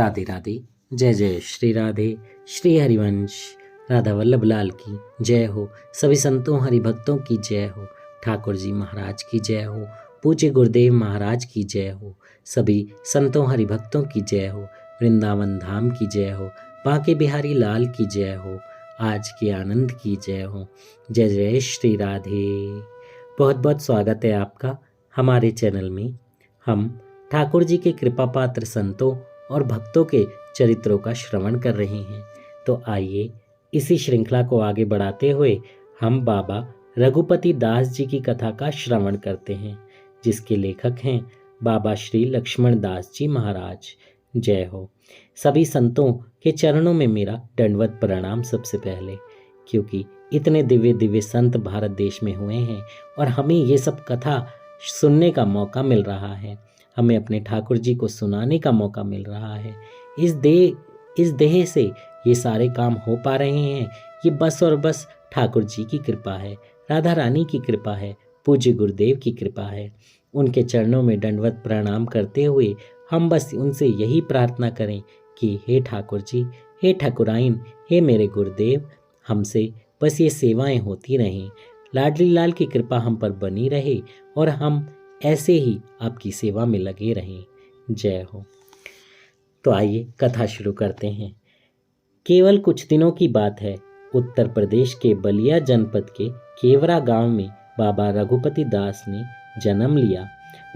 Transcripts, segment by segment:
राधे राधे। जय जय श्री राधे। श्री हरिवंश राधा वल्लभ लाल की जय हो। सभी संतों हरिभक्तों की जय हो। ठाकुर जी महाराज की जय हो। पूज्य गुरुदेव महाराज की जय हो। सभी संतों हरिभक्तों की जय हो। वृंदावन धाम की जय हो। बांके बिहारी लाल की जय हो। आज के आनंद की जय हो। जय जय श्री राधे। बहुत बहुत स्वागत है आपका हमारे चैनल में। हम ठाकुर जी के कृपा पात्र संतों और भक्तों के चरित्रों का श्रवण कर रहे हैं। तो आइए इसी श्रृंखला को आगे बढ़ाते हुए हम बाबा रघुपति दास जी की कथा का श्रवण करते हैं, जिसके लेखक हैं बाबा श्री लक्ष्मण दास जी महाराज। जय हो। सभी संतों के चरणों में मेरा दंडवत प्रणाम सबसे पहले, क्योंकि इतने दिव्य दिव्य संत भारत देश में हुए हैं और हमें ये सब कथा सुनने का मौका मिल रहा है, हमें अपने ठाकुर जी को सुनाने का मौका मिल रहा है। इस देह से ये सारे काम हो पा रहे हैं, ये बस और बस ठाकुर जी की कृपा है, राधा रानी की कृपा है, पूज्य गुरुदेव की कृपा है। उनके चरणों में दंडवत प्रणाम करते हुए हम बस उनसे यही प्रार्थना करें कि हे ठाकुर जी, हे ठाकुराइन, हे मेरे गुरुदेव, हमसे बस ये सेवाएं होती रहें, लाडली लाल की कृपा हम पर बनी रहे और हम ऐसे ही आपकी सेवा में लगे रहें। जय हो। तो आइए कथा शुरू करते हैं। केवल कुछ दिनों की बात है। उत्तर प्रदेश के बलिया जनपद के केवरा गांव में बाबा रघुपति दास ने जन्म लिया।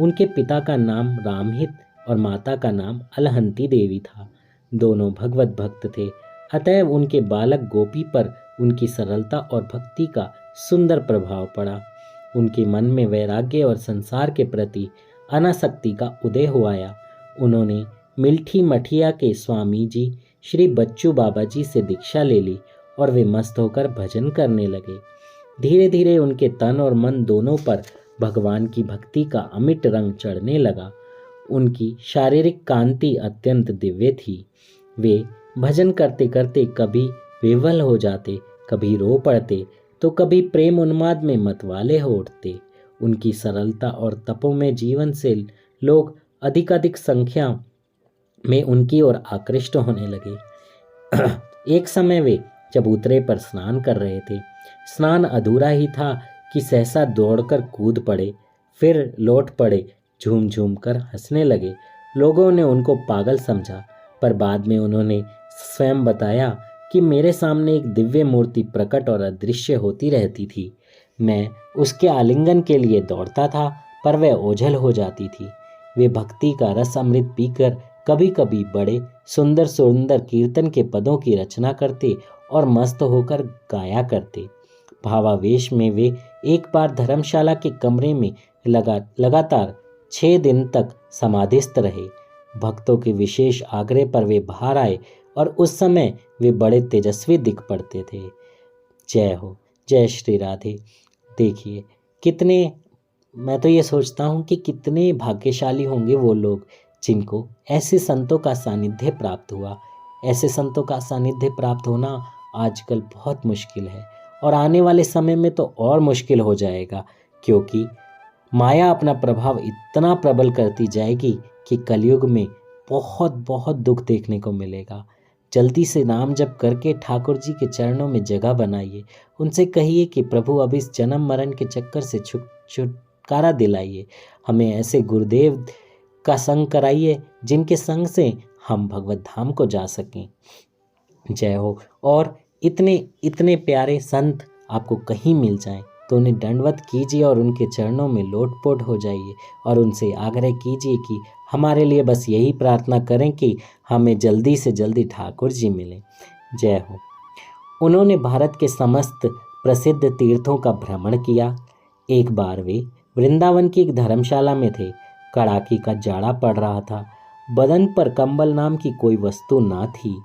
उनके पिता का नाम रामहित और माता का नाम अलहंती देवी था। दोनों भगवत भक्त थे, अतएव उनके बालक गोपी पर उनकी सरलता और भक्ति का सुंदर प्रभाव पड़ा। उनके मन में वैराग्य और संसार के प्रति अनासक्ति का उदय हो आया। उन्होंने मिल्ठी मठिया के स्वामी जी श्री बच्चू बाबा जी से दीक्षा ले ली और वे मस्त होकर भजन करने लगे। धीरे धीरे उनके तन और मन दोनों पर भगवान की भक्ति का अमिट रंग चढ़ने लगा। उनकी शारीरिक कांति अत्यंत दिव्य थी। वे भजन करते करते कभी विह्वल हो जाते, कभी रो पड़ते, तो कभी प्रेम उन्माद में मतवाले हो उठते। उनकी सरलता और तपों में जीवन से लोग अधिकाधिक संख्या में उनकी ओर आकृष्ट होने लगे। एक समय वे चबूतरे पर स्नान कर रहे थे। स्नान अधूरा ही था कि सहसा दौड़कर कूद पड़े, फिर लौट पड़े, झूम झूम कर हंसने लगे। लोगों ने उनको पागल समझा, पर बाद में उन्होंने स्वयं बताया कि मेरे सामने एक दिव्य मूर्ति प्रकट और अदृश्य होती रहती थी। मैं उसके आलिंगन के लिए दौड़ता था, पर वह ओझल हो जाती थी। वे भक्ति का रस अमृत पीकर कभी कभी बड़े सुंदर सुंदर कीर्तन के पदों की रचना करते और मस्त होकर गाया करते। भावावेश में वे एक बार धर्मशाला के कमरे में लगातार 6 दिन तक समाधिस्थ रहे। भक्तों के विशेष आग्रह पर वे बाहर आए और उस समय वे बड़े तेजस्वी दिख पड़ते थे। जय हो। जय श्री राधे। देखिए कितने, मैं तो ये सोचता हूँ कि कितने भाग्यशाली होंगे वो लोग जिनको ऐसे संतों का सानिध्य प्राप्त हुआ। ऐसे संतों का सानिध्य प्राप्त होना आजकल बहुत मुश्किल है और आने वाले समय में तो और मुश्किल हो जाएगा, क्योंकि माया अपना प्रभाव इतना प्रबल करती जाएगी कि कलयुग में बहुत बहुत दुख देखने को मिलेगा। जल्दी से नाम जप करके ठाकुर जी के चरणों में जगह बनाइए। उनसे कहिए कि प्रभु अब इस जन्म मरण के चक्कर से छुटकारा दिलाइए। हमें ऐसे गुरुदेव का संग कराइए जिनके संग से हम भगवत धाम को जा सकें। जय हो। और इतने इतने प्यारे संत आपको कहीं मिल जाएं तो उन्हें दंडवत कीजिए और उनके चरणों में लोटपोट हो जाइए और उनसे आग्रह कीजिए कि हमारे लिए बस यही प्रार्थना करें कि हमें जल्दी से जल्दी ठाकुर जी मिलें। जय हो। उन्होंने भारत के समस्त प्रसिद्ध तीर्थों का भ्रमण किया। एक बार वे वृंदावन की एक धर्मशाला में थे। कड़ाके का जाड़ा पड़ रहा था। बदन पर कंबल नाम की कोई वस्तु ना थी।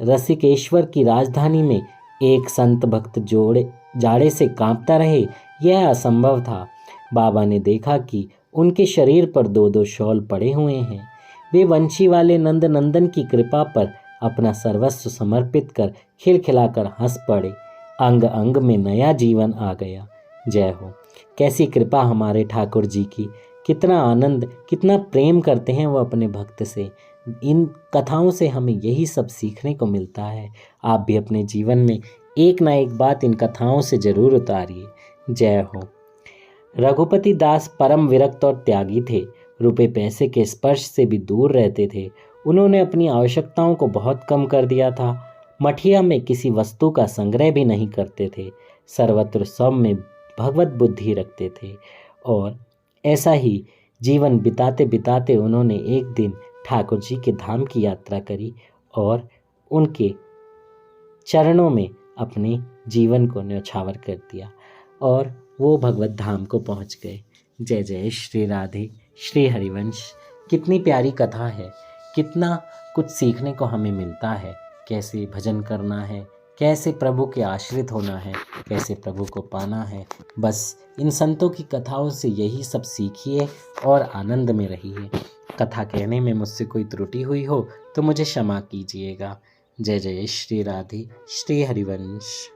रसिकेश्वर की राजधानी में एक संत भक्त जाड़े से कांपता रहे, यह असंभव था। बाबा ने देखा कि उनके शरीर पर 2-2 शॉल पड़े हुए हैं। वे वंशी वाले नंद नंदन की कृपा पर अपना सर्वस्व समर्पित कर खिलखिलाकर हंस पड़े। अंग अंग में नया जीवन आ गया। जय हो। कैसी कृपा हमारे ठाकुर जी की, कितना आनंद, कितना प्रेम करते हैं वो अपने भक्त से। इन कथाओं से हमें यही सब सीखने को मिलता है। आप भी अपने जीवन में एक ना एक बात इन कथाओं से जरूर उतारिए। जय हो। रघुपति दास परम विरक्त और त्यागी थे। रुपए पैसे के स्पर्श से भी दूर रहते थे। उन्होंने अपनी आवश्यकताओं को बहुत कम कर दिया था। मठिया में किसी वस्तु का संग्रह भी नहीं करते थे। सर्वत्र सब में भगवत बुद्धि रखते थे। और ऐसा ही जीवन बिताते बिताते उन्होंने एक दिन ठाकुर जी के धाम की यात्रा करी और उनके चरणों में अपने जीवन को न्यौछावर कर दिया और वो भगवत धाम को पहुंच गए। जय जय श्री राधे श्री हरिवंश। कितनी प्यारी कथा है, कितना कुछ सीखने को हमें मिलता है। कैसे भजन करना है, कैसे प्रभु के आश्रित होना है, कैसे प्रभु को पाना है। बस इन संतों की कथाओं से यही सब सीखिए और आनंद में रहिए। कथा कहने में मुझसे कोई त्रुटि हुई हो तो मुझे क्षमा कीजिएगा। जय जय श्री राधे श्री हरिवंश।